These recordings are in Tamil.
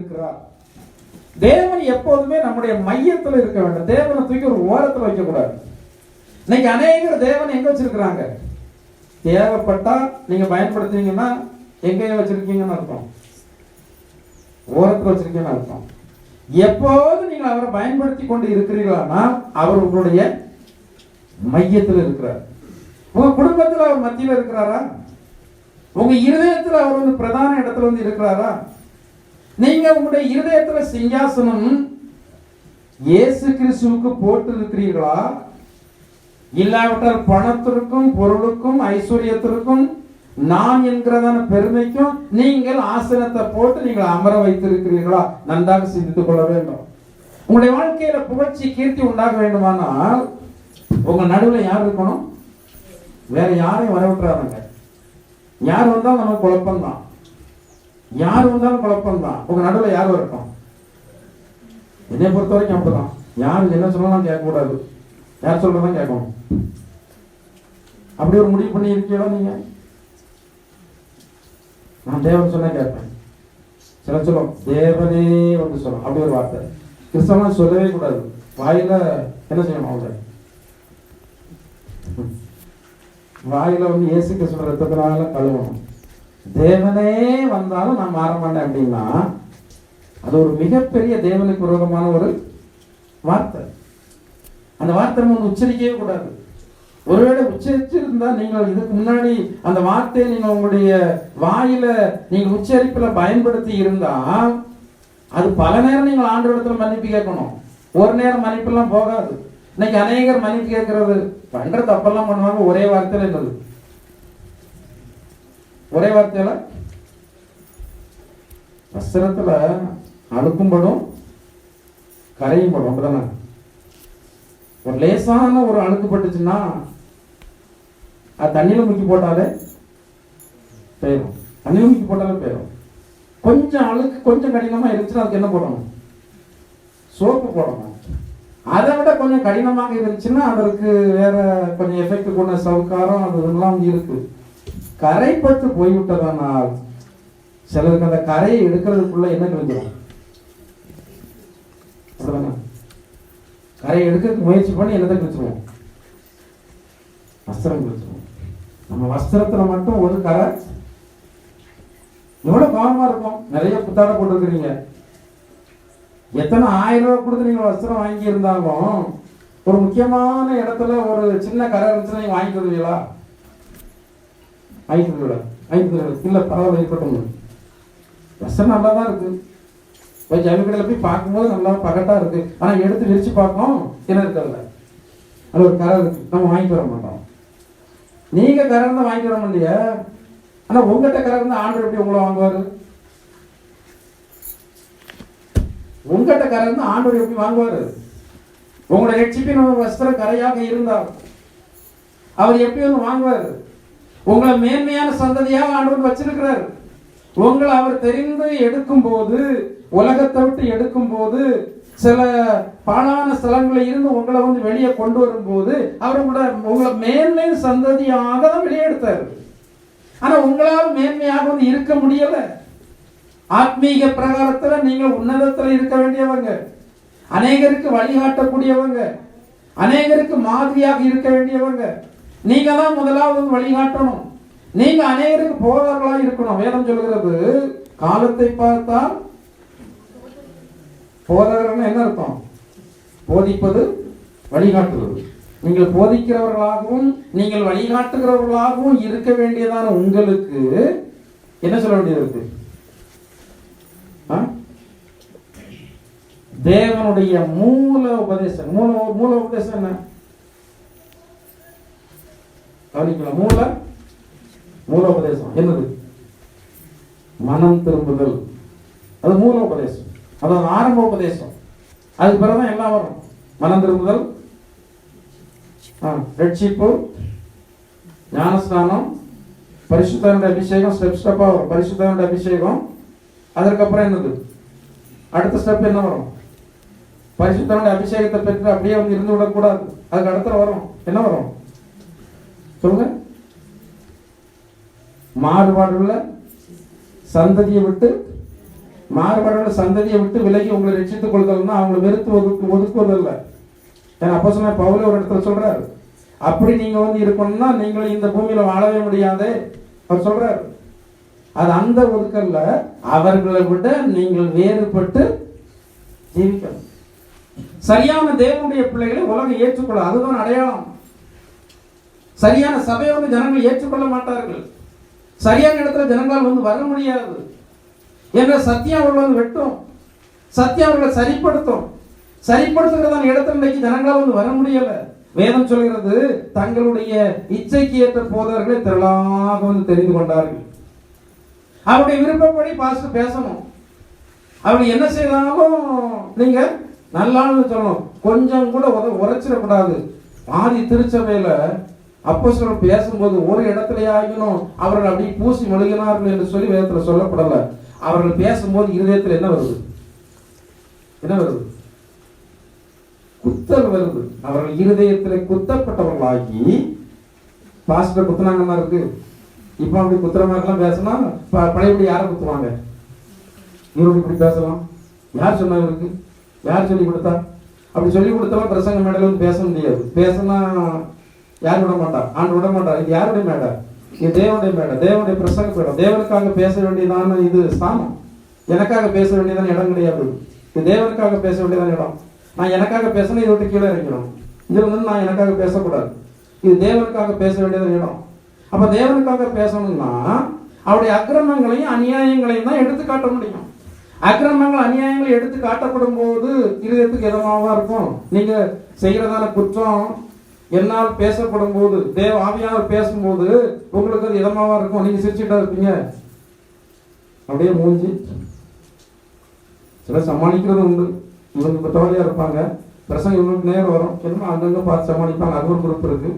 இருக்கிறார். தேவன் எப்போதுமே நம்முடைய மையத்தில் இருக்க வேண்டும். தேவனை தூக்கி ஒரு ஓரத்தில் வைக்க கூடாது. இன்னைக்கு அநேகர் தேவனை எங்க வச்சிருக்கிறாங்க? தேவைப்பட்டா நீங்க பயன்படுத்துவீங்கன்னா எங்க வச்சிருக்கீங்கன்னு அர்த்தம், ஓரத்தில் வச்சிருக்கீங்கன்னு அர்த்தம். எப்போது நீங்கள் அவரை பயன்படுத்தி கொண்டு இருக்கிறீர்களா அவர் உங்களுடைய மையத்தில் இருக்கிறார். உங்க குடும்பத்தில் அவர் மத்தியில் இருக்கிறாரா? உங்க இருதயத்தில் அவர் வந்து பிரதான இடத்துல வந்து இருக்கிறாரா? நீங்க உங்களுடைய இருதயத்துல சிங்காசனம் இயேசு கிறிஸ்துவுக்கு போட்டு இருக்கிறீர்களா? இல்லாவிட்டால் பணத்திற்கும் பொருளுக்கும் ஐஸ்வர்யத்திற்கும் நான் என்கிறதான பெருமைக்கும் நீங்கள் ஆசனத்தை போட்டு நீங்கள் அமர வைத்திருக்கிறீர்களா? நன்றாக சிந்தித்துக் கொள்ள வேண்டும். உங்களுடைய வாழ்க்கையில புகழ்ச்சி கீர்த்தி உண்டாக வேண்டுமானால் உங்க நடுவில் யார் இருக்கணும்? வேற யாரையும் வரவிட்டுறாங்க. யார் வந்தாலும் நமக்கு குழப்பம்தான். யார் வந்தாலும் குழப்பம்தான். உங்க நடுவில் யார் வரட்டும். என்னை பொறுத்த வரைக்கும் அப்படிதான். யார் என்ன சொல்லலாம் கேட்கக்கூடாது, யார் சொல்றதான் கேட்கணும். அப்படி ஒரு முடிவு பண்ணி இருக்கீங்களா நீங்க? நான் தேவன் சொன்ன கேட்பேன். சில சொல்லும் தேவனே வந்து சொல்லும். அப்படி ஒரு வார்த்தை கிறிஸ்தவனா சொல்லவே கூடாது. வாயில என்ன செய்யணும்? அவங்க வாயில வந்து இயேசு கிறிஸ்துவின் ரத்தத்தினால கழுவணும். தேவனே வந்தாலும் நான் மாற மாட்டேன் அப்படின்னா அது ஒரு மிகப்பெரிய தேவனுக்கு விரோதமான ஒரு வார்த்தை. அந்த வார்த்தை நம்ம உச்சரிக்கவே கூடாது. ஒருவேளை உச்சரிச்சிருந்தா நீங்கள் இதுக்கு முன்னாடி அந்த வார்த்தையை நீங்க உங்களுடைய வாயில நீங்க உச்சரிப்புல பயன்படுத்தி இருந்தா அது பல நேரம் நீங்கள் ஆண்டவரிடத்துல மன்னிப்பு கேட்கணும். ஒரு நேரம் மன்னிப்பு எல்லாம் போகாது. இன்னைக்கு அநேகர் மன்னிப்பு கேட்கறது பண்ற தப்பெல்லாம் பண்ணுவாங்க. ஒரே வார்த்தையில என்னது? ஒரே வார்த்தையில வஸ்திரத்துல அழுக்கும் படும் கரையும் படும். அப்படிதானே? ஒரு லேசான ஒரு அழுக்கு பட்டுச்சுன்னா அது தண்ணியில முக்கி போட்டாலே போயிடும். தண்ணியில முக்கி போட்டாலே போயிடும். கொஞ்சம் அழுக்கு கொஞ்சம் கடினமா இருந்துச்சுன்னா அதுக்கு என்ன போடணும்? சோப்பு போடணும். அதை விட கொஞ்சம் கடினமாக இருந்துச்சுன்னா அதற்கு வேற கொஞ்சம் எஃபெக்ட் கொண்ட சவுக்காரம் அது இதெல்லாம் இருக்கு. கரைப்பட்டு போய்விட்டதனால் சிலருக்கு அந்த கரையை எடுக்கிறதுக்குள்ள என்ன கிடைக்கும்? கரையை எடுக்கிறதுக்கு முயற்சி பண்ணி என்னத்தை கிழிச்சிருவோம்? வஸ்திரம் கிழிச்சிருவோம். நம்ம வஸ்திரத்துல மட்டும் ஒரு கரை எவ்வளவு கவனமா இருக்கும். நிறைய புத்தாடை போட்டுருக்கிறீங்க. எத்தனை 1000 ரூபாய் கொடுத்து நீங்க வஸ்திரம் வாங்கி இருந்தாலும் ஒரு முக்கியமான இடத்துல ஒரு சின்ன கரை இருந்துச்சுன்னா நீங்க வாங்கி தருவீங்களா? இல்ல பரவாயில்ல இருக்கட்டும். வஸ்திரம் நல்லா தான் இருக்கு. போய் ஜவுளிக்கடையில் போய் பார்க்கும்போது நல்லா பகட்டா இருக்கு. ஆனா எடுத்து விரிச்சு பார்க்கணும் என்ன இருக்கல அது ஒரு கரை இருக்கு. நம்ம வாங்கிட்டு வர மாட்டோம். நீங்க கரை இருந்தா வாங்கிட்டு வர முடியல. ஆனா உங்ககிட்ட கரை இருந்தா ஆண்டவர் எப்படி உங்களை வாங்குவாரு? உங்ககிட்ட கரை இருந்தா ஆண்டவர் எப்படி வாங்குவாரு? உங்களோட ரட்சிப்பின் வஸ்திரம் கரையாக இருந்தால் அவர் எப்படி வந்து வாங்குவாரு? உங்களை மேன்மையான சந்ததியாக ஆண்டவர் வச்சிருக்கிறார். உங்களை அவர் தெரிந்து எடுக்கும் போது, உலகத்தை விட்டு எடுக்கும் போது, சில பாழான ஸ்தலங்களில் இருந்து உங்களை வந்து வெளியே கொண்டு வரும் போது அவர் உங்களை மேன்மை சந்ததியாக தான் வெளியே எடுத்தார். ஆனா உங்களால் மேன்மையாக வந்து இருக்க முடியல. ஆத்மீக பிரகாரத்துல நீங்கள் உன்னதத்துல இருக்க வேண்டியவங்க, அநேகருக்கு வழிகாட்டக்கூடியவங்க, அநேகருக்கு மாதிரியாக இருக்க வேண்டியவங்க. நீங்க தான் முதலாவது வழிகாட்டணும். நீங்க அநேகருக்கு போதகர்களா இருக்கணும். வேதம் சொல்கிறது காலத்தை பார்த்தால் போதகர்கள் என்ன அர்த்தம்? போதிப்பது, வழிகாட்டுவது. நீங்கள் போதிக்கிறவர்களாகவும் நீங்கள் வழிகாட்டுகிறவர்களாகவும் இருக்க வேண்டியதான உங்களுக்கு என்ன சொல்ல வேண்டியது இருக்கு? தேவனுடைய மூல உபதேசம். மூல உபதேசம் என்ன? கவனிக்கலாம். மூல உபதேசம் என்னது? மனம் திரும்புதல். அது மூல உபதேசம். அதாவது ஆரம்ப உபதேசம். அதுக்கு பிறகுதான் எல்லாம் வரும். மனம் திரும்புதல், ரட்சிப்பு, ஞானஸ்நானம், பரிசுத்தனுடைய அபிஷேகம். ஸ்டெப் ஸ்டெப்பா வரும். பரிசுத்தனுடைய அபிஷேகம். அதற்கப்புறம் என்னது? அடுத்த ஸ்டெப் என்ன வரும்? பரிசுத்தனுடைய அபிஷேகத்தை பெற்று அப்படியே வந்து இருந்து விடக்கூடாது. அதுக்கு அடுத்த வரும். என்ன வரும் சொல்லுங்க? மாறுபாடுள்ள சந்ததியை விட்டு மாறுபட சந்ததியை விட்டு விலகி உங்களை ரட்சித்துக் கொள்தல்னா அவங்களை வெறுத்து ஒதுக்குவதில்லை. ஏன்னா அப்போஸ்தலனாகிய பவுல் ஒரு இடத்துல சொல்றாரு, அப்படி நீங்க இருக்கணும்னா நீங்கள் இந்த பூமியில வாழவே முடியாதே அவர் சொல்றாரு. அது அந்த ஒதுக்கல்ல, அவர்களை விட நீங்கள் வேறுபட்டு ஜீவிக்கணும். சரியான தேவனுடைய பிள்ளைகளை உலகம் ஏற்றுக்கொள்ள, அதுதான் அடையாளம். சரியான சபையை ஜனங்கள் ஏற்றுக்கொள்ள மாட்டார்கள். சரியான இடத்துல ஜனங்களால் வர முடியாது. என்ற சத்தியம் அவர்கள் வெட்டும், சத்தியம் அவர்களை சரிப்படுத்தும். சரிப்படுத்துகிறதான இடத்துல இன்னைக்கு ஜனங்களால் வர முடியல. வேதம் சொல்கிறது, தங்களுடைய இச்சைக்கு ஏற்ற போதவர்களை திரளாக தெரிந்து கொண்டார்கள். அவருடைய விருப்பப்படி பாஸ்டர் பேசணும். அவர் என்ன செய்தாலும் நீங்க நல்லான்னு சொல்லணும், கொஞ்சம் கூட உரைச்சிடக்கூடாது. ஆதி திருச்சபையில அப்போஸ்தலர் பேசும்போது ஒரு இடத்துலயாகினும் அவர்கள் அப்படி பூசி மொழிகினார்கள் என்று சொல்லி வேதத்துல சொல்லப்படல. அவர்கள் பேசும்போது இருதயத்தில் என்ன வருது? என்ன வருது? குத்தல் வருது. அவர்கள் இருதயத்தில் குத்தப்பட்டவர்களாகி, பாஸ்டர் குத்துனாங்கன்னா இருக்கு. இப்ப அப்படி குத்துற மாதிரிலாம் பேசினா பழையபடி யாரை குத்துவாங்க? இவருக்கு இப்படி பேசலாம். யார் சொன்னா இவருக்கு? யார் சொல்லி கொடுத்தா? அப்படி சொல்லி கொடுத்தாலும் பிரசங்க மேடையில பேச முடியாது. பேசினா யார் விட மாட்டா? ஆண்டு விட மாட்டா. இது யாருடைய மேடை? இது தேவனுடைய மேடை, தேவனுடைய பிரசங்க மேடை. தேவனுக்காக பேச வேண்டியதான இது ஸ்தானம். எனக்காக பேச வேண்டியதான இடம் கிடையாது. இது தேவனுக்காக பேச வேண்டியதான இடம். நான் எனக்காக பேசணும், இதை விட்டு கீழே இறங்கணும். இதுல நான் எனக்காக பேசக்கூடாது. இது தேவனுக்காக பேச வேண்டியதான இடம். அப்ப தேவனுக்காக பேசணும்னா அவருடைய அக்கிரமங்களையும் அநியாயங்களையும் தான் எடுத்து காட்ட முடியும். அக்கிரமங்கள் அநியாயங்கள் எடுத்து காட்டப்படும் போது இருதயத்துக்கு இதமாவா இருக்கும். நீங்க செய்யறதான குற்றம் என்னால் பேசப்படும் போது, தேவ ஆவியானவர் பேசும்போது உங்களுக்கு அது இதமாவா இருக்கும். நீங்க சிரிச்சுட்டா இருப்பீங்க. அப்படியே மூஞ்சி சில சமாளிக்கிறது உண்டு. இவங்க இப்ப தோழியா இருப்பாங்க, பிரசங்க இவங்களுக்கு நேரம் வரும், என்னமோ அங்கங்க பார்த்து சமாளிப்பாங்க. அது ஒரு குரூப் இருக்கு.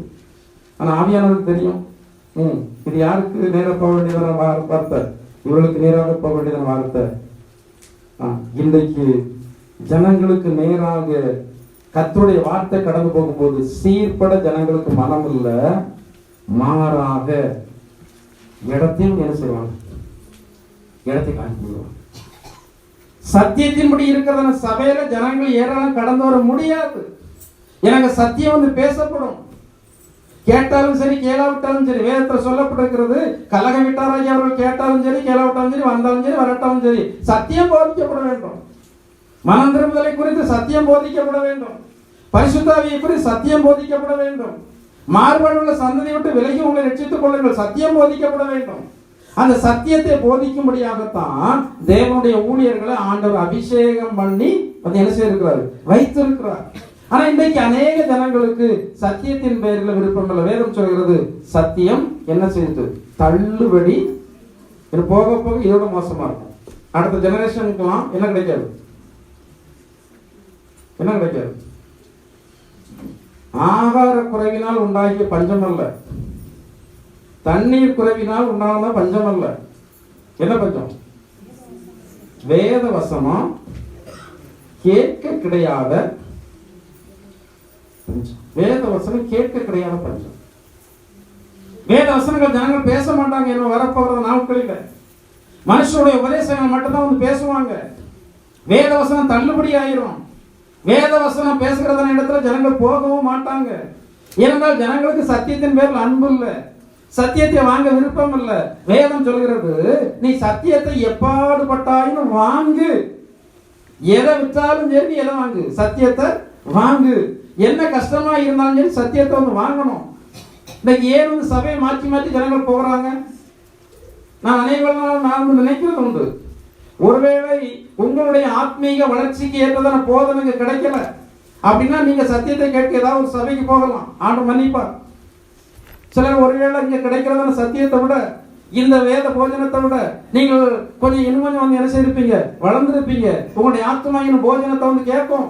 ஆனா ஆவியானவருக்கு தெரியும், இது யாருக்கு நேராக போக வேண்டியதான வார்த்தை? இவர்களுக்கு நேராக போக வேண்டியதான வார்த்தை. இன்றைக்கு ஜனங்களுக்கு நேராக கர்த்தருடைய வார்த்தை கடந்து போகும்போது சீர்பட ஜனங்களுக்கு மனம் இல்ல, மாறாக இடத்தையும் என்ன செய்வாங்க? இடத்தை காண்பிடுவாங்க. சத்தியத்தின்படி இருக்கிறதான சபையில ஜனங்கள் ஏறாலும் கடந்து வர முடியாது. எனக்கு சத்தியம் பேசப்படும். கேட்டாலும் சரி, கேளாவிட்டாலும் சரி. வேதத்தில் சொல்லப்பட்டிருக்கிறது, கலக விட்டாராகி அவர்கள் கேட்டாலும் சரி, கேளாவிட்டாலும் சரி, வந்தாலும் சரி, வரட்டாலும் சரி, சத்தியம் போதிக்கப்பட வேண்டும். மனம் திரும்புதலை குறித்து சத்தியம் போதிக்கப்பட வேண்டும். பரிசுத்த ஆவியை குறித்து சத்தியம் போதிக்கப்பட வேண்டும். மாறுபாடுள்ள சந்ததியை விட்டு விலகி உங்களை ரட்சித்துக் கொள்ளுங்கள், சத்தியம் போதிக்கப்பட வேண்டும். அந்த சத்தியத்தை போதிக்கும்படியாகத்தான் தேவனுடைய ஊழியர்களை ஆண்டவர் அபிஷேகம் பண்ணி என்ன செய்திருக்கிறார்? வைத்திருக்கிறார். ஆனா இன்றைக்கு அநேக ஜனங்களுக்கு சத்தியத்தின் பெயரில் விருப்பம் இல்லை. வேதம் சொல்கிறது, சத்தியம் என்ன செய்யுது? தள்ளுபடி. போக போக இதோட மோசமா இருக்கும். அடுத்த ஜெனரேஷனுக்குலாம் என்ன கிடைக்காது? என்ன கிடைக்காது? ஆகார குறைவினால் உண்டாகிய பஞ்சம் அல்ல, தண்ணீர் குறைவினால் உண்டான பஞ்சம் அல்ல. என்ன பஞ்சம்? வேத வசனம் கேட்க கிடையாத பஞ்சம். வேத வசனம் கேட்க கிடையாத பஞ்சம். வேத வசனங்கள் ஜனங்கள் பேச மாட்டாங்க. என்ன வரப்போகிற நாட்களில் மனுஷனுடைய உபதேசங்கள் மட்டும்தான் பேசுவாங்க. வேத வசனம் தள்ளுபடி ஆயிரும். வேத வசனம் பேசுகிறதான இடத்துல ஜனங்கள் போகவும் மாட்டாங்க. ஏனென்றால் ஜனங்களுக்கு சத்தியத்தின் பேரில் அன்பு இல்லை, சத்தியத்தை வாங்க விருப்பம் இல்லை. வேதம் சொல்கிறது, நீ சத்தியத்தை எப்பாடுபட்டாயினும் வாங்கு. எதை விற்றாலும் சரி, எதை வாங்கு? சத்தியத்தை வாங்கு. என்ன கஷ்டமா இருந்தாலும் சரி, சத்தியத்தை வாங்கணும். இன்னைக்கு ஏன் சபையை மாற்றி மாற்றி ஜனங்கள் போகிறாங்க? நான் அனைவரும் நான் நினைக்கிறது உண்டு, ஒருவேளை உங்களுடைய ஆத்மீக வளர்ச்சிக்கு ஏற்றதான போதனைக்கு கிடைக்கல அப்படின்னா நீங்க சத்தியத்தை கேட்க ஏதாவது ஒரு சபைக்கு போகலாம், ஆண்டு மன்னிப்பார். சிலர் ஒருவேளை இங்க கிடைக்கிறதான சத்தியத்தை விட, இந்த வேத போஜனத்தை விட நீங்கள் கொஞ்சம் இன்னும் கொஞ்சம் என்ன செய்திருப்பீங்க? வளர்ந்துருப்பீங்க. உங்களுடைய ஆத்மாவின் போஜனத்தை கேட்கும்.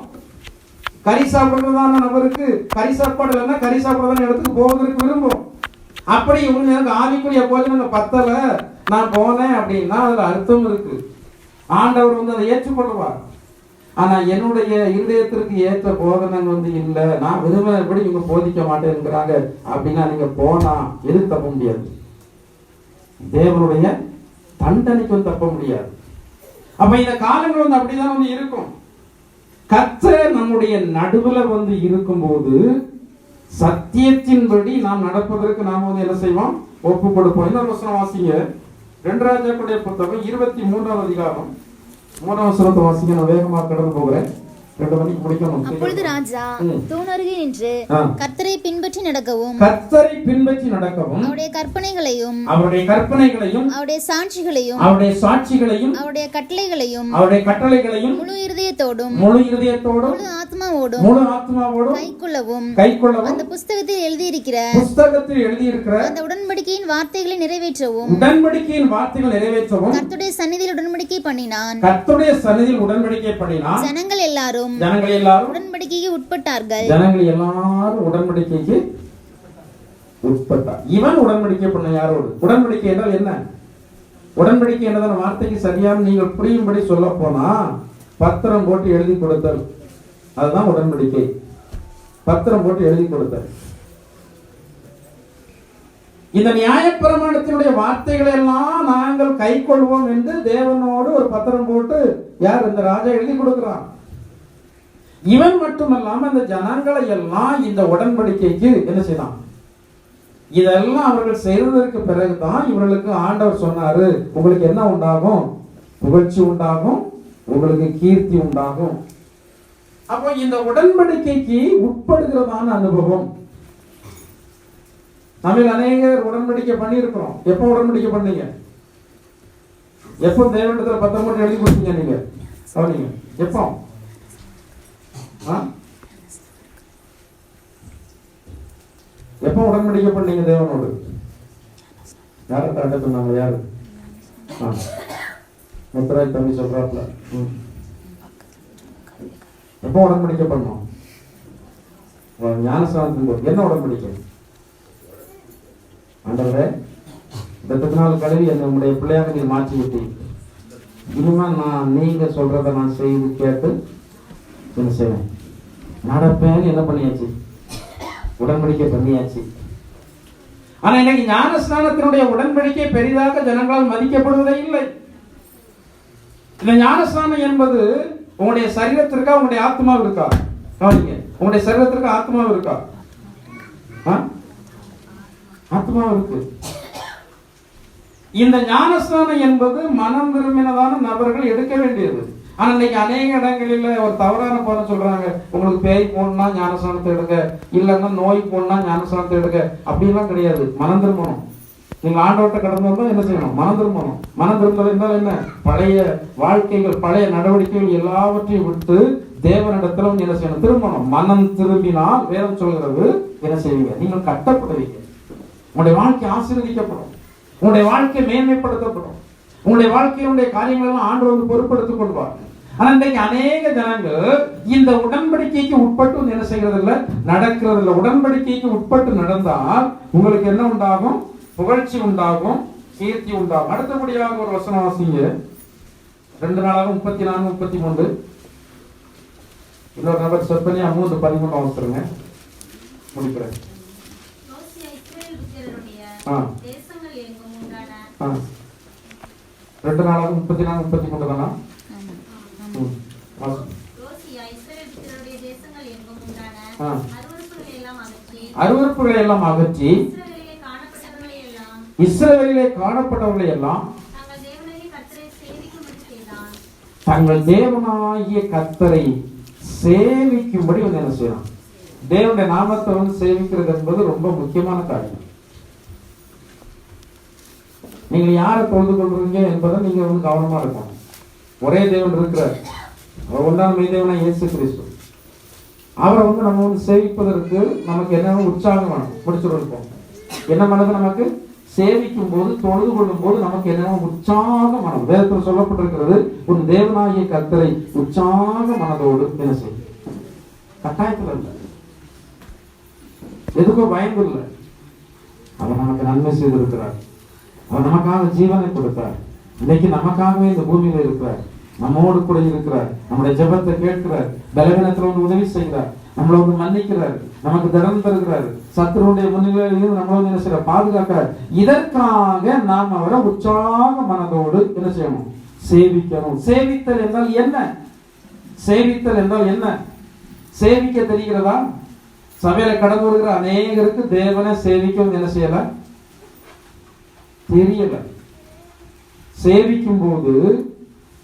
கறி சாப்பிடுறதான நபருக்கு கறி சாப்பாடு இல்லைன்னா கறி சாப்பிடுறதான இடத்துக்கு போவதற்கு விரும்பும். அப்படி இவங்க எனக்கு ஆவிக்குரிய போஜனங்க பத்தல, நான் போனேன் அப்படின்னா அதுல அர்த்தம் இருக்கு. ஆண்டவர் அதை ஏற்றுக்கொள்வார். ஆனா என்னுடைய இருதயத்திற்கு ஏற்ற போதனை இல்லை, நான் விரும்பினபடி இவங்க போதிக்க மாட்டேங்கிறாங்க அப்படின்னா நீங்க போனா எதுக்கு தப்ப முடியாது? தேவனுடைய தண்டனைக்கும் தப்ப முடியாது. அப்ப இந்த காலங்கள் வந்து அப்படிதான் வந்து இருக்கும். கர்த்தர் நம்முடைய நடுவுல வந்து இருக்கும்போது சத்தியத்தின்படி நாம் நடப்பதற்கு நாம் வந்து என்ன செய்வோம்? ஒப்பு கொடுப்போம். இன்னொரு வசனம் வாசிங்க. 2 ராஜாக்களுடைய புத்தகம் 23ஆம் அதிகாரம் 3ஆம் வசனத்தை வாசிங்க. நான் வேகமாக கடந்து போகிறேன். அப்பொழுது ராஜா தூண் அருகே நின்று கர்த்தரை பின்பற்றி நடக்கவும் அவருடைய கற்பனைகளையும் அவருடைய சாட்சிகளையும் அவருடைய கட்டளைகளையும் முழு இருதயத்தோடும் முழு ஆத்மாவோடும் கைக்கொள்ளவும் அந்த புஸ்தகத்தில் எழுதியிருக்கிற அந்த உடன்படிக்கையின் வார்த்தைகளை நிறைவேற்றவும் கர்த்தருடைய சந்நிதியில் உடன்படிக்கை பண்ணினான். ஜனங்கள் எல்லாரும் உடன்படிக்கைக்கு உட்பட்டார்கள். இவன் உடன்படிக்கை பண்ண யாரோடு? உடன்படிக்கை என்றால் என்ன? உடன்படிக்கை என்றதான வார்த்தைக்கு சரியான நீங்கள் புரியும்படி சொல்ல போனா பத்திரம் போட்டு எழுதி கொடுத்தல், அதுதான் உடன்படிக்கை. பத்திரம் போட்டு எழுதி கொடுத்தல். இந்த நியாயப்பிரமாணத்தினுடைய வார்த்தைகளை எல்லாம் நாங்கள் கை கொள்வோம் என்று தேவனோடு ஒரு பத்திரம் போட்டு யார்? இந்த ராஜா எழுதி கொடுக்கிறான். இவன் மட்டுமல்லாம அந்த ஜனங்களை எல்லாம் இந்த உடன்படிக்கைக்கு என்ன செய்யலாம்? இதெல்லாம் அவர்கள் செய்ததற்கு பிறகுதான் இவர்களுக்கு ஆண்டவர் சொன்னாரு, உங்களுக்கு என்ன உண்டாகும்? புகழ்ச்சி உண்டாகும், உங்களுக்கு கீர்த்தி உண்டாகும். அப்போ இந்த உடன்படிக்கைக்கு உட்படுகிறதான அனுபவம் நம்ம அநேகர் உடன்படிக்கை பண்ணி இருக்கிறோம். எப்போ உடன்படிக்கை பண்ணீங்க? எப்போ தேவனிடத்துல பத்திரம் போட்டு எழுதி கொடுத்தீங்க? நீங்க கவனிங்க. எப்போ எப்போ உடன்படிக்கை பண்ணீங்க தேவனோடு? யாரை கரெக்டா சொன்னாங்க? யாரு? முத்தராய் தம்பி சொல்றாப்ல. எப்போ உடன்படிக்கை பண்ணோம்? ஞானஸ்நானத்தின் போது. என்ன உடன்படிக்கை? ஆண்டவரே, இந்த 10 நாள் கழுவி என்னுடைய பிள்ளையாக நீ மாற்றி விட்டீங்க. இனிமே நான் நீங்க சொல்றதை நான் செய்து கேட்டு என்ன செய்வேன்? நடப்பேன்னு என்ன பண்ணியாச்சு? உடன்படிக்கை பண்ணியாச்சு. ஆனா இன்னைக்கு ஞானஸ்நானத்தினுடைய உடன்படிக்கை பெரிதாக ஜனங்களால் மதிக்கப்படுவதே இல்லை. இந்த ஞானஸ்நானம் என்பது உங்களுடைய சரீரத்திற்கா உங்களுடைய ஆத்மாவு இருக்கா? கவனிங்க. உங்களுடைய சரீரத்திற்கு ஆத்மாவு இருக்கா? ஆத்மாவு இருக்கு. இந்த ஞானஸ்நானம் என்பது மனம் விரும்பினதான நபர்கள் எடுக்க வேண்டியது. ஆனா இன்னைக்கு அநேக இடங்களில் ஒரு தவறான போன சொல்றாங்க, உங்களுக்கு பேய் போடணும்னா ஞானஸ்நானத்தை எடுக்க, இல்லைன்னா நோய் போடணும்னா ஞானஸ்நானத்தை எடுக்க. அப்படிலாம் கிடையாது. மனம் திரும்பணும். நீங்க ஆண்டவர்கிட்ட கடந்து வந்தா என்ன செய்யணும்? மனம் திரும்பணும். மனம் திரும்புதல் என்றால் என்ன? பழைய வாழ்க்கைகள், பழைய நடவடிக்கைகள் எல்லாவற்றையும் விட்டு தேவனிடத்துல என்ன செய்யணும்? திரும்பணும். மனம் திரும்பினால் வேதம் சொல்கிறது என்ன செய்வீங்க? நீங்கள் கட்டப்படுவீங்க. உங்களுடைய வாழ்க்கை ஆசீர்வதிக்கப்படும், உங்களுடைய வாழ்க்கை மேன்மைப்படுத்தப்படும், உங்களுடைய வாழ்க்கையினுடைய காரியங்கள் எல்லாம் ஆண்டு வந்து பொறுப்படுத்திக் கொள்வார். ஆனா இன்றைக்கு அநேக ஜனங்கள் இந்த உடன்படிக்கைக்கு உட்பட்டு என்ன செய்யறது இல்லை, நடக்கிறது இல்லை. உடன்படிக்கைக்கு உட்பட்டு நடந்தால் உங்களுக்கு என்ன உண்டாகும்? புகழ்ச்சி உண்டாகும், கீர்த்தி உண்டாகும். அடுத்தபடியாக ஒரு வசனம் வாசிங்க. 2 நாளாக 34, 33. இன்னொரு நபர் சொற்பனையா 3:13 அவசரங்க முடிக்கிறேன். 2 நாளாக 34, 33 தானா? அருவருப்புகளை எல்லாம் அகற்றி இஸ்ரவேலிலே காணப்பட்டவர்களை எல்லாம் தங்கள் தேவனாகிய கர்த்தரை சேவிக்கும்படி வந்து என்ன செய்யலாம்? தேவனுடைய நாமத்தை வந்து சேவிக்கிறது என்பது ரொம்ப முக்கியமான காரியம். நீங்க யாரை தொழுது கொள்றீங்க என்பதை நீங்க வந்து கவனமா இருக்கணும். ஒரே தேவன் இருக்கிறார், அவர் ஒன்றாம் மெய்தேவனா இயேசு கிறிஸ்து. அவரை வந்து நம்ம வந்து சேவிப்பதற்கு நமக்கு என்ன உற்சாகம் வேணும்? முடிச்சிருக்கோம். என்ன மனது நமக்கு சேவிக்கும் போது, தொழுது கொள்ளும் போது நமக்கு என்ன உற்சாக மனம். வேதத்தில் சொல்லப்பட்டிருக்கிறது, உன் தேவனாகிய கர்த்தரை உற்சாக மனதோடு என்ன செய்யும். கட்டாயத்தில் இல்லை, எதுக்கும் பயந்து இல்லை. அவர் நமக்கு நன்மை செய்திருக்கிறார், அவர் நமக்காக ஜீவனை கொடுத்தார். இன்னைக்கு நமக்காகவே இந்த பூமியில இருக்கிறார், நம்மோடு கூட இருக்கிறார், நம்முடைய ஜெபத்தை கேட்கிறார், பலவீனத்துல வந்து உதவி செய்கிறார், நம்மளை வந்து மன்னிக்கிறார், நமக்கு திறன் தருகிறார், சத்துருடைய முன்னிலையிலிருந்து நம்மளை வந்து என்ன பாதுகாக்கிறார். இதற்காக நாம் அவரை உற்சாக மனதோடு என்ன செய்யணும்? சேவிக்கணும். சேவித்தல் என்றால் என்ன? சேவித்தல் என்றால் என்ன? சேவிக்க தெரிகிறதா? சபையில கடந்து வருகிற அநேகருக்கு தேவனை சேவிக்கவும் என்ன செய்யல, தெரியல. சேவிக்கும் போது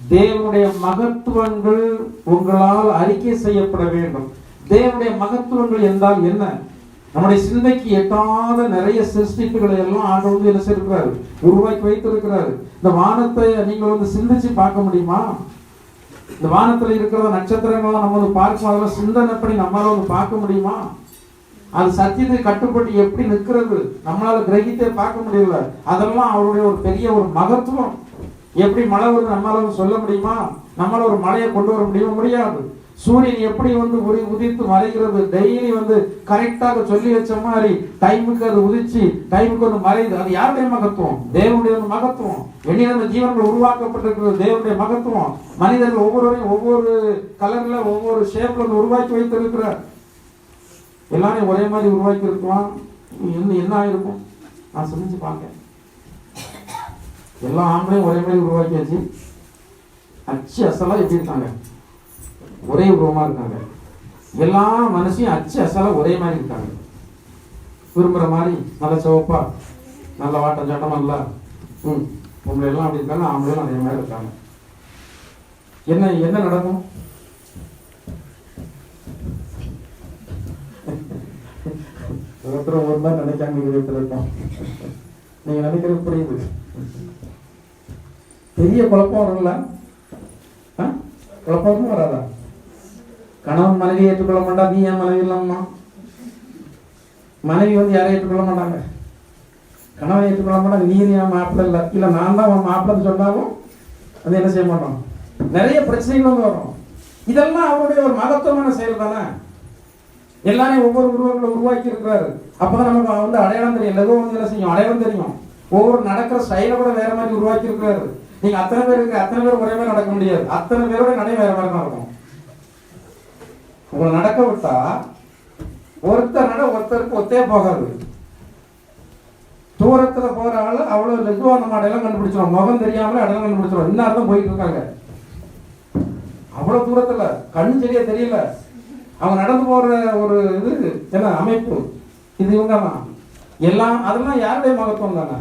தேவனுடைய மகத்துவங்கள் உங்களால் அறிக்கை செய்யப்பட வேண்டும். தேவனுடைய மகத்துவங்கள் என்றால் என்ன? நம்முடைய சிந்தைக்கு எட்டாத நிறைய சிருஷ்டிப்புகளை எல்லாம் ஆண்டவர் என்ன செய்திருக்கிறாரு, உருவாக்கி வைத்திருக்கிறாரு. இந்த வானத்தை நீங்கள் வந்து சிந்திச்சு பார்க்க முடியுமா? இந்த வானத்தில் இருக்கிற நட்சத்திரங்கள்லாம் நம்ம வந்து பார்க்கும் அதெல்லாம் சிந்தனைப்படி நம்மளால வந்து பார்க்க முடியுமா? அது சத்தியத்தை கட்டுப்பட்டு எப்படி நிற்கிறது நம்மளால கிரகித்தே பார்க்க முடியல. அதெல்லாம் அவருடைய ஒரு பெரிய ஒரு மகத்துவம். எப்படி மழை வருது நம்மளால சொல்ல முடியுமா? நம்மளால ஒரு மழையை கொண்டு வர முடியாது. சூரியன் எப்படி வந்து உதித்து மறைகிறது, டெய்லி வந்து கரெக்டாக சொல்லி வச்ச மாதிரி டைமுக்கு அது உதிச்சு டைமுக்கு வந்து மறையுது. அது யாருடைய மகத்துவம்? தேவனுடைய மகத்துவம். வெளியில ஜீவன்கள் உருவாக்கப்பட்டிருக்கிறது தேவனுடைய மகத்துவம். மனிதர்கள் ஒவ்வொருவரையும் ஒவ்வொரு கலர்ல ஒவ்வொரு ஷேப்ல உருவாக்கி வைத்திருக்கிறார். எல்லாரையும் ஒரே மாதிரி உருவாக்கி இருக்கலாம், என்ன ஆயிருக்கும்? நான் சிந்திச்சு பார்க்க எல்லா ஆம்பளையும் ஒரே மாதிரி உருவாக்கியாச்சு. அச்சு அசலா எப்படி இருக்காங்க? ஒரே உருவமா இருக்காங்க. எல்லா மனுஷையும் அச்சு அசலா ஒரே மாதிரி இருக்காங்க. விரும்புற மாதிரி நல்ல சிவப்பா நல்ல வாட்டம் சட்டம் நல்லா பொம்பளை எல்லாம் அப்படி இருக்காங்க, ஆம்பளையும் அதே மாதிரி இருக்காங்க. என்ன என்ன நடக்கும்? ஒருத்தர் ஒரு மாதிரி நினைக்காம விதத்தில் இருக்கோம். நீங்க நினைக்கிறது புரியுது. பெரிய குழப்பம் வரும்ல? குழப்பமும் வராதா? கணவன் மனைவி ஏற்றுக்கொள்ள மாட்டா, நீ ஏன் மனைவி இல்லாமா? மனைவி வந்து யாரையும் ஏற்றுக்கொள்ள மாட்டாங்க, கணவன் ஏற்றுக்கொள்ள மாட்டாங்க. நீ ஏன் மாப்பிள்ள இல்லை, இல்லை நான் தான் அவன் மாப்பிள்ளன்னு சொன்னாலும் அது என்ன செய்ய மாட்டோம். நிறைய பிரச்சனைகள் வந்து வரும். இதெல்லாம் அவருடைய ஒரு மகத்துவமான செயல் தானே. எல்லாரையும் ஒவ்வொரு உருவங்களை உருவாக்கி இருக்கிறாரு. அப்பதான் நமக்கு வந்து அடையாளம் தெரியும். ஏதோ வந்து என்ன செய்யும், அடையாளம் தெரியும். ஒவ்வொரு நடக்கிற ஸ்டைல கூட வேற மாதிரி உருவாக்கி இருக்கிறாரு. நீங்க அத்தனை பேர் இருக்கு, அத்தனை பேர் ஒரே மாதிரி நடக்க முடியாது. அத்தனை பேரோட நடை வேற மாதிரி தான் இருக்கும். உங்களை நடக்க விட்டா ஒருத்தர் நட ஒருத்தருக்கு ஒத்தே போகாது. தூரத்துல போற ஆளு அவ்வளவு லெகுவா நம்ம அடையாளம் கண்டுபிடிச்சிடும். முகம் தெரியாமலே அடையாளம் கண்டுபிடிச்சிடும். இன்னும் தான் போயிட்டு இருக்காங்க. அவ்வளவு தூரத்துல கண்ணு சரியா தெரியல. அவங்க நடந்து போற ஒரு இது என்ன அமைப்பு, இது இவங்க தான் எல்லாம். அதெல்லாம் யாருடைய மகத்துவம் தானே?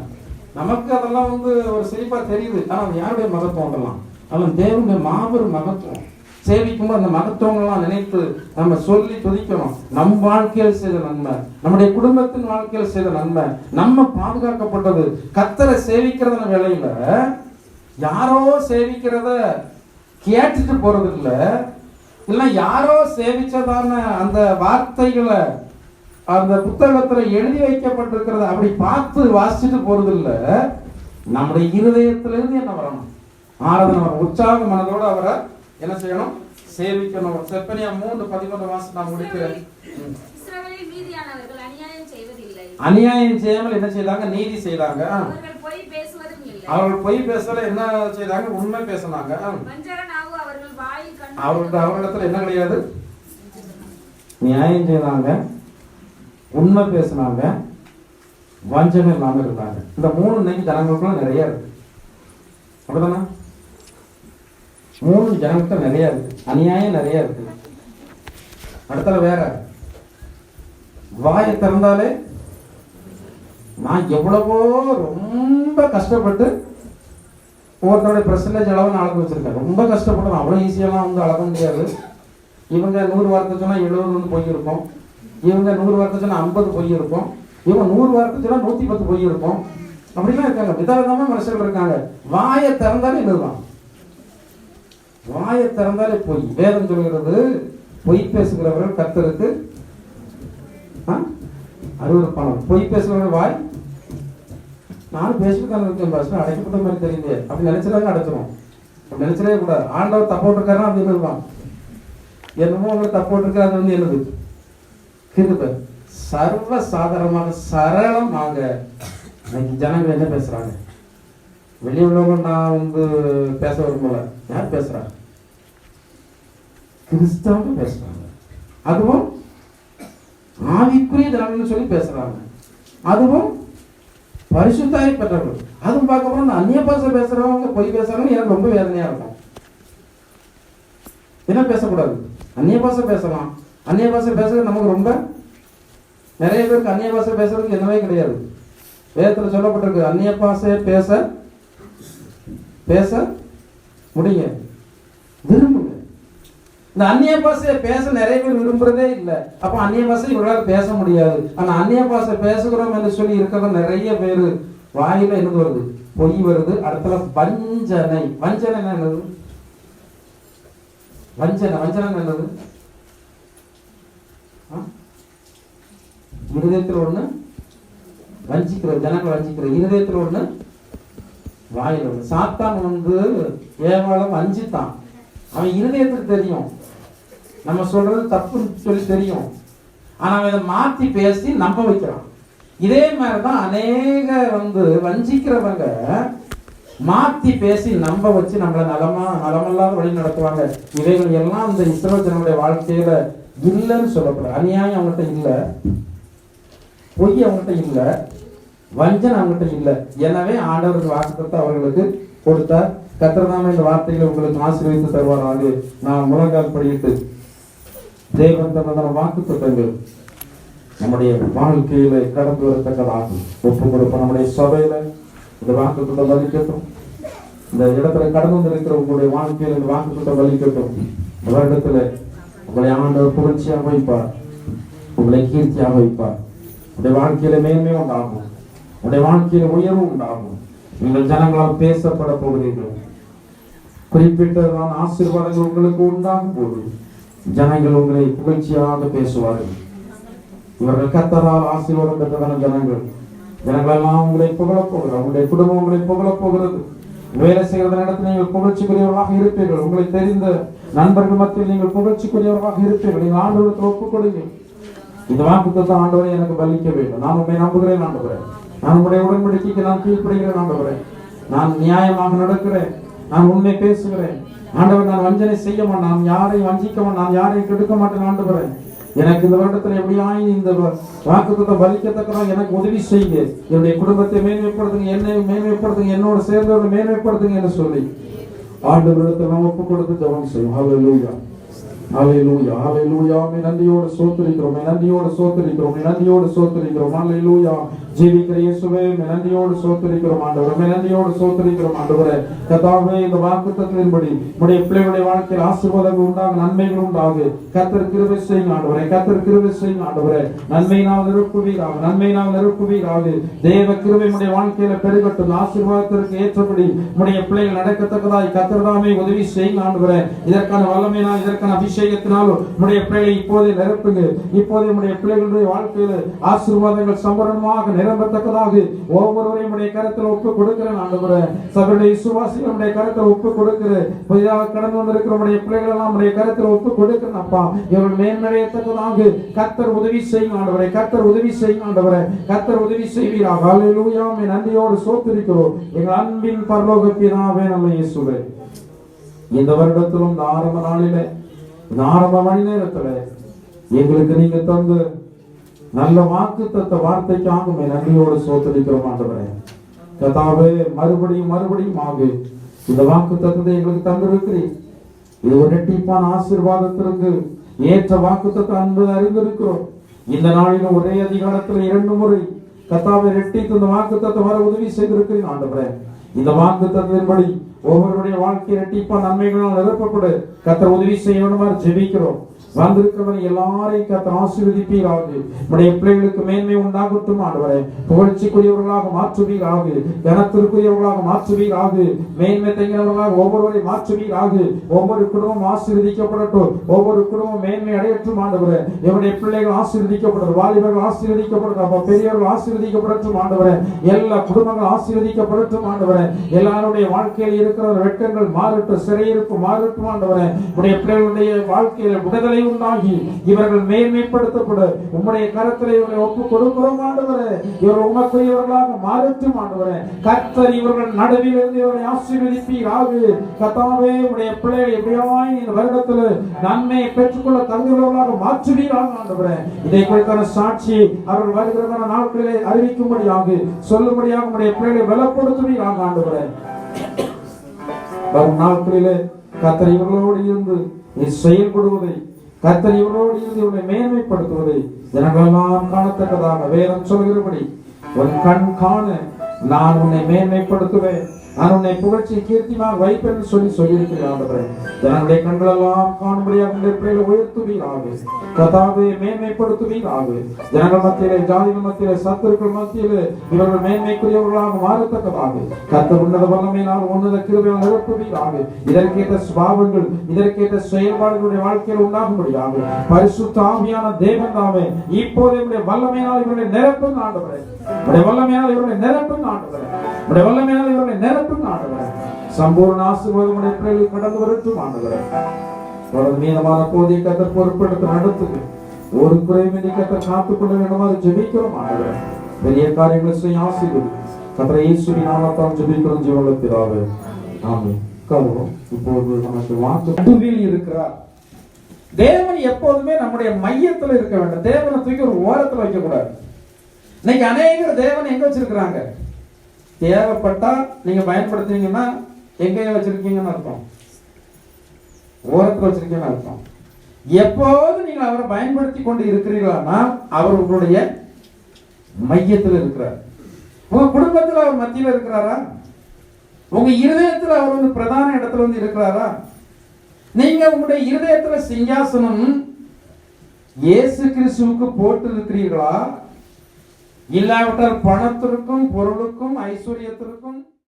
நமக்கு அதெல்லாம் வந்து ஒரு சிரிப்பா தெரியுது. ஆனா யாருடைய மகத்துவம்? அதெல்லாம் அதெல்லாம் தேவனுடைய மாபெரும் மகத்துவம். சேவிக்கும்போது அந்த மகத்துவங்கள்லாம் நினைத்து நம்ம சொல்லி துதிக்கணும். நம் வாழ்க்கையில் செய்த நன்மை, நம்முடைய குடும்பத்தின் வாழ்க்கையில் செய்த நன்மை, நம்ம பாதுகாக்கப்பட்டது. கர்த்தரை சேவிக்கிறத வேலையில யாரோ சேவிக்கிறத கேட்டுட்டு போறது இல்லை, இல்லை யாரோ சேவிச்சதான அந்த வார்த்தைகளை அந்த புத்தகத்துல எழுதி வைக்கப்பட்டிருக்கிறத அப்படி பார்த்து வாசிச்சுட்டு போறது இல்லை. நம்முடைய இருதயத்திலிருந்து என்ன வரணும்? ஆராதனை வரும். உற்சாக மனதோடு அவரை என்ன செய்யணும்? சேவிக்கணும். செப்பனியா 3:11 வாசி நான் முடிக்கிறேன். அநியாயம் செய்யாமல் என்ன செய்தாங்க? நீதி செய்தாங்க. அவர்கள் பொய் பேசல, என்ன செய்தாங்க? உண்மை பேசினாங்க. அவர்களிடத்துல என்ன கிடையாது? நியாயம் செய்தாங்க, உண்மை பேசினாங்க, வஞ்சகம் இல்லாம இருந்தாங்க. இந்த 3 இன்னைக்கு ஜனங்களுக்குள்ள நிறைய இருக்கு. அப்படிதானே? 3 ஜனங்களுக்கு நிறைய இருக்கு. அநியாயம் நிறைய இருக்கு. அடுத்த வேற வாயை திறந்தாலே நான் எவ்வளவோ ரொம்ப கஷ்டப்பட்டு ஒவ்வொருத்தருடைய பெர்சன்டேஜ் அளவு நான் அளக்க வச்சிருக்கேன். ரொம்ப கஷ்டப்பட்டு அவ்வளோ ஈஸியெல்லாம் வந்து அளக்க முடியாது. இவங்க 100 வார்த்தை சொன்னா 70 வந்து பொய் இருக்கும். இவங்க 100 வார்த்தை சொன்னா 50 பொய் இருக்கும். இவங்க 100 வார்த்தை சொன்னா 110 பொய் இருக்கும். அப்படிலாம் இருக்காங்க. விதவிதமா மனுஷர்கள் இருக்காங்க. வாயை திறந்தாலே இதுதான். வாயை திறந்தாலே பொய். வேதம் சொல்கிறது, பொய் பேசுகிறவர்கள் கர்த்தருக்கு அருவருப்பானவர். பொய் பேசுகிறவர்கள் வாய் நானும் பேசிட்டு இருக்கேன், பஸ் அடைக்கப்பட்ட மாதிரி தெரியுது அப்படி நினைச்சிடாங்க, அடைச்சிடும். அப்படி நினைச்சிடவே கூடாது. ஆண்டவர் தப்போட்டு இருக்காருன்னா அப்படி இருப்பான். என்னமோ உங்களுக்கு தப்போட்டு இருக்கு, அது வந்து என்னது கிருபை. சர்வ சாதாரணமாக சரளமாக இன்னைக்கு ஜனங்கள் என்ன பேசுறாங்க? வெளியே உள்ளவங்க நான் வந்து பேச விரும்பல. யார் பேசுறாங்க? கிறிஸ்தவங்க பேசுறாங்க. அதுவும் ஆவிக்குரிய ஜனங்கள்னு சொல்லி பேசுறாங்க. அதுவும் பரிசுத்தாய் பெற்றவர்கள். அதுவும் பார்க்க போனா இந்த அந்நிய பாஷை பேசுறவங்க பொய் பேசுறாங்கன்னு எனக்கு ரொம்ப வேதனையா இருக்கும். என்ன பேசக்கூடாது? அந்நிய பாஷை பேசலாம். அந்நிய பாஷை பேசுறது நமக்கு ரொம்ப, நிறைய பேருக்கு அந்நிய பாஷை பேசுறதுக்கு என்னவே கிடையாது. வேதத்துல சொல்லப்பட்டிருக்கு, அந்நிய பாஷையை பேச பேச முடியுங்க, விரும்புங்க. இந்த அந்நிய பாஷையை பேச நிறைய பேர் விரும்புறதே இல்லை. அப்ப அந்நிய பாஷை இவர்களால் பேச முடியாது. ஆனா அந்நிய பாஷை பேசுகிறோம் என்று சொல்லி இருக்கிற நிறைய பேர் வாயில என்ன வருது? பொய் வருது. அடுத்த வஞ்சனை. வஞ்சனை என்னது? வஞ்சனை வஞ்சனை என்னது? இருதயத்தில் ஒண்ணு வஞ்சிக்கிற, ஜனங்களை வஞ்சிக்கிற. இருதயத்தில் ஒண்ணு, வாயில் ஒண்ணு. சாத்தான் ஏவாளம் வஞ்சித்தான். அவன் இருதயத்துக்கு தெரியும் நம்ம சொல்றது தப்புன்னு சொல்லி தெரியும். ஆனா அவன் இதை மாத்தி பேசி நம்ப வைக்கிறான். இதே மாதிரிதான் அநேக வஞ்சிக்கிறவங்க மாத்தி பேசி நம்ப வச்சு நம்மளை நலமல்லாத வழி நடத்துவாங்க. இவைகள் எல்லாம் இந்த இஸ்ரவேல் ஜனங்களுடைய வாழ்க்கையில இல்லைன்னு சொல்லப்படும். அநியாயம் அவங்ககிட்ட இல்லை, பொய் அவங்ககிட்ட இல்லை, வஞ்சனை அவங்ககிட்ட இல்லை. எனவே ஆண்டவர் வாக்குத்தத்தை அவர்களுக்கு கொடுத்தார். கர்த்தர் இந்த வார்த்தைகளை உங்களுக்கு ஆசீர்வதித்து தருவாராக. நான் முழங்கால் படியிட்டு தேவன் தந்த வாக்குத்தத்தங்கள் நம்முடைய வாழ்க்கையில கடந்து வரத்தக்கதாக ஒப்பு கொடுப்போம். நம்முடைய சபையில இந்த வாக்குத்தத்தம் வலிக்கட்டும். இந்த இடத்துல கடந்து வந்திருக்கிற உங்களுடைய வாழ்க்கையில இந்த வாக்குத்தத்தம் வலிக்கட்டும். இந்த வருடத்துல உங்களை ஆண்டவர் புகழ்ச்சியாக வைப்பார், உங்களை கீர்த்தியாக வைப்பார். உடைய வாழ்க்கையில மேன்மை உண்டாகும், உடைய வாழ்க்கையில உயர்வு உண்டாகும். நீங்கள் ஜனங்களால் பேசப்பட போகிறீர்கள். குறிப்பிட்டதான ஆசீர்வாதங்கள் உங்களுக்கு உண்டாகும் போது ஜனங்கள் உங்களை புகழ்ச்சியாக பேசுவார்கள். இவர்கள் கர்த்தரால் ஆசீர்வாதம் பெற்றதான ஜனங்களெல்லாம் உங்களை புகழப் போகிறார். உங்களுடைய குடும்பம் உங்களை புகழப் போகிறது. வேலை செய்கிற இடத்துல நீங்கள் புகழ்ச்சிக்குரியவர்களாக இருப்பீர்கள். உங்களை தெரிந்த நண்பர்கள் மத்தியில் நீங்கள் புகழ்ச்சிக்குரியவர்களாக இருப்பீர்கள். நீங்கள் ஆண்டவருக்கு ஒப்புக் கொடுங்க. இந்த வாக்குத்தத்தம் ஆண்டவரை எனக்கு பலிக்க வேண்டும். நான் உண்மை நம்புகிறேன் ஆண்டவரே. நான் உங்களுடைய உடன்படிக்கைக்கு நான் கீழ்ப்படுகிறேன் ஆண்டவரே. நான் நியாயமாக நடக்கிறேன், நான் உண்மை பேசுகிறேன் ஆண்டவர். நான் வஞ்சனை செய்ய மாட்டேன், நான் யாரையும் வஞ்சிக்க மாட்டேன், நான் யாரையும் கெடுக்க மாட்டேன் ஆண்டவரே. எனக்கு இந்த வருடத்தில் எப்படியாய் இந்த வாக்குத்தத்தம் பலிக்கத்தக்கதாக எனக்கு உதவி செய்யுங்க. என்னுடைய குடும்பத்தை மேன்மைப்படுத்துங்க, என்னை மேன்மைப்படுத்துங்க, என்னோட சேர்ந்தவர்களை மேன்மைப்படுத்துங்க என்று சொல்லி ஆண்டவரிடத்தில் நாம் ஒப்புக் கொடுத்து ஜெபம் செய்வோம். ஹல்லேலூயா, ஹல்லேலூயா, ஹல்லேலூயா. நன்றியோடு சோத்திரிக்கிறோம், நன்றியோடு சோத்திரிக்கிறோம், நன்றியோடு சோத்திரிக்கிறோம். ஹல்லேலூயா. ஜீவிக்கிற இயேசுவே நன்றியோடு சோத்திரிக்கிறோம் ஆண்டவரே, நன்றியோடு சோத்திரிக்கிறோம் ஆண்டவரே. கர்த்தாவே, இந்த வாக்குத்தத்தத்தின்படி உடைய பிள்ளைகளுடைய வாழ்க்கையில் ஆசீர்வாதங்கள் உண்டாக, நன்மைகள் உண்டாக கர்த்தர் கிருபை செய்யுங்க ஆண்டவரே, கர்த்தர் கிருபை செய்யுங்க ஆண்டவரே. நன்மையினால் நிரப்புவீராக, நன்மையினால் நிரப்புவீராக. தேவ கிருபை உடைய வாழ்க்கையில பெருகட்டும். ஆசீர்வாதத்திற்கு ஏற்றபடி உடைய பிள்ளைகள் நடக்கத்தக்கதாய் கர்த்தர் தாமே உதவி செய்யுங்க ஆண்டவரே. இதற்கான வல்லமையினால், இதற்கான அபிஷேகத்தினாலும் உடைய பிள்ளைகளை இப்போதே நிரப்புங்க. இப்போதே உடைய பிள்ளைகளுடைய வாழ்க்கையில ஆசீர்வாதங்கள் சம்பரமாக நிரம்பத்தக்கதாக ஒவ்வொருவரையும் உடைய கரத்தில் ஒப்பு கொடுக்கிறேன் ஆண்டவரே. சபையுடைய விசுவாசிகள் உடைய கரத்தில் ஒப்பு கொடுக்கிறேன். புதிதாக கடந்து வந்திருக்கிற உடைய பிள்ளைகள் எல்லாம் உடைய கரத்தில் ஒப்பு கொடுக்கிறேன் அப்பா. இவர்கள் மேன்மையத்தக்கதாக கர்த்தர் உதவி செய்யும் ஆண்டவரே, கர்த்தர் உதவி செய்யும் ஆண்டவரே, கர்த்தர் உதவி செய்வீராக. ஹல்லேலூயா. நன்றியோடு சோத்திரிக்கிறோம் எங்கள் அன்பின் பரலோக பிதாவே நல்ல இயேசுவே. இந்த வருடத்திலும் இந்த ஆரம்ப நாளிலே, இந்த ஆரம்ப மணி நேரத்துல எங்களுக்கு நீங்க தந்து நல்ல வாக்குத்தத்த வார்த்தைக்காக நன்றியோடு சோத்திரிக்கிறோம் ஆண்டவரே. கர்த்தாவே, மறுபடியும் ஆகு இந்த வாக்குத்தத்தத்தை எங்களுக்கு தந்திருக்கிறீர். இது ஒரு இரட்டிப்பான ஆசீர்வாதத்திற்கு ஏற்ற வாக்குத்தத்தம் என்பதை அறிந்திருக்கிறோம். இந்த நாளில் ஒரே அதிகாரத்தில் 2 முறை கர்த்தாவே இரட்டித்து இந்த வாக்குத்தத்தம் வர உதவி செய்திருக்கிறேன் ஆண்டவரே. இந்த வாக்குத்தத்தத்தின்படி ஒவ்வொருடைய வாழ்க்கை இரட்டிப்பான நன்மைகளால் நிரப்பப்பட கர்த்தர் உதவி செய்ய வேண்டுமாறு ஜெபிக்கிறோம். வந்திருக்கிறவன் எல்லாரையும் கர்த்தர் ஆசீர்வதிப்பீராக. நம்முடைய பிள்ளைகளுக்கு மேன்மை உண்டாகட்டும் ஆண்டவரே. புகழ்ச்சிக்குரியவர்களாக மாற்றுவீராக, கனத்திற்குரியவர்களாக மாற்றுவீராக, மேன்மை தங்கினவர்களாக ஒவ்வொருவரை மாற்றுவீராக. ஒவ்வொரு குடும்பம் ஆசீர்வதிக்கப்படட்டும், ஒவ்வொரு குடும்பம் மேன்மை அடையட்டும் ஆண்டவரே. என்னுடைய பிள்ளைகள் ஆசீர்வதிக்கப்படட்டும், வாலிபர்கள் ஆசீர்வதிக்கப்படட்டும், பெரியவர்கள் ஆசீர்வதிக்கப்படட்டும் ஆண்டவரே. எல்லா குடும்பங்கள் ஆசீர்வதிக்கப்படட்டும் ஆண்டவரே. எல்லாருடைய வாழ்க்கையில் இருக்கிற வெட்கங்கள் மாறட்டும், சிறையிருப்பு மாறட்டும் ஆண்டவரே. உடைய பிள்ளைகளுடைய வாழ்க்கையில் விடுதலை உண்டாகி இவர்கள் மேன்மைப்படுத்தப்பட உம்முடைய கரத்திலே இவர்களை ஒப்பு கொடுக்கிறோம் ஆண்டவரே. இவர்கள் உமக்குரியவர்களாக மாறட்டும் ஆண்டவரே. கர்த்தர் இவர்கள் நடுவில் இருந்து இவர்களை ஆசீர்வதிப்பீராக. கர்த்தாவே உம்முடைய பிள்ளைகள் எப்படியாய் இந்த வருடத்தில் நன்மையை பெற்றுக்கொள்ள தகுதியுள்ளவர்களாக மாற்றுவீராக ஆண்டவரே. இதை குறித்தான சாட்சி அவர்கள் வருகிற நாட்களிலே அறிவிக்கும்படியாக சொல்லும்படியாக உம்முடைய பிள்ளைகளை பலப்படுத்துவீராக ஆண்டவரே. வரும் நாட்களிலே கர்த்தர் இவர்களோடு இருந்து செயல்படுவதை, கர்த்தர் இவர்களோடு இருந்து இவர்களை மேன்மைப்படுத்துவதை ஜனங்களெல்லாம் காணத்தக்கதாக வேதம் சொல்கிறபடி உன் கண் காண நான் உன்னை மேன்மைப்படுத்துவேன், நான் உன்னை புகழ்ச்சி கீர்த்திமாக வைப்பேன் என்று சொல்லியிருக்கிறார். தன்னுடைய கண்களெல்லாம் காணும்படியாக உடைய பிள்ளைகளை உயர்த்துவீராக. கர்த்தாவே மேன்மைப்படுத்துவீராக. ஜனங்கள் மத்தியிலே, ஜாதிகள் மத்தியிலே, சத்துருக்கள் மத்தியிலே இவர்கள் மேன்மைக்குரியவர்களாக மாறத்தக்கதாக கர்த்தர் உன்னத வல்லமையினால் உன்னத கிருபையால் நிரப்புவீராக. இதற்கேற்ற சுபாவங்கள், இதற்கேற்ற செயல்பாடுகளுடைய வாழ்க்கையில் உண்டாகும்படியாக பரிசுத்த ஆவியான தேவன் தாமே இப்போதே உடைய வல்லமையினால் இவர்களை நிரப்பும் ஆண்டவரே. உடைய வல்லமையினால் இவர்களை நிரப்பும் ஆண்டவரே. உடைய வல்லமையினால் இவர்களை நிரப்பும் ஆண்டவரே. சம்பூர்ண ஆசீர்வாதம் உடைய பிள்ளைகளை கடந்து வரட்டும் ஆண்டவரே. அவரது மீதமான போதை கர்த்தர் பொறுப்பெடுத்து நடத்துது. ஒரு குறைவின்றி கர்த்தர் காத்துக்கொள்ள வேண்டுமாறு ஜெபிக்கிறோம் ஆண்டவரே. பெரிய காரியங்களை செய்ய ஆசீர்வதி. கர்த்தர் இயேசுவின் நாமத்தால் ஜெபிக்கிறோம் ஜீவனுள்ள பிதாவே. ஆமென். இப்போது நமக்கு வாக்குறுதியில் இருக்கிறார். தேவன் எப்போதுமே நம்முடைய மையத்தில் இருக்க வேண்டும். தேவனை தூக்கி ஒரு ஓரத்தில் வைக்க கூடாது. இன்னைக்கு அநேகர் தேவனை எங்க வச்சிருக்கிறாங்க? தேவைப்பட்டா நீங்க பயன்படுத்துவீங்கன்னா எங்க வச்சிருக்கீங்கன்னு அர்த்தம், ஓரத்தில் வச்சிருக்கீங்கன்னு அர்த்தம். எப்போது நீங்க அவரை பயன்படுத்தி கொண்டு இருக்கிறீர்களா அவர் உங்களுடைய மையத்தில் இருக்கிறார். உங்க குடும்பத்தில் அவர் மத்தியில் இருக்கிறாரா? உங்க இருதயத்தில் அவர் வந்து பிரதான இடத்துல வந்து இருக்கிறாரா? நீங்க உங்களுடைய இருதயத்துல சிங்காசனம் இயேசு கிறிஸ்துவுக்கு போட்டு இருக்கிறீர்களா? இல்லாவிட்டால் பணத்திற்கும் பொருளுக்கும் ஐஸ்வர்யத்திற்கும்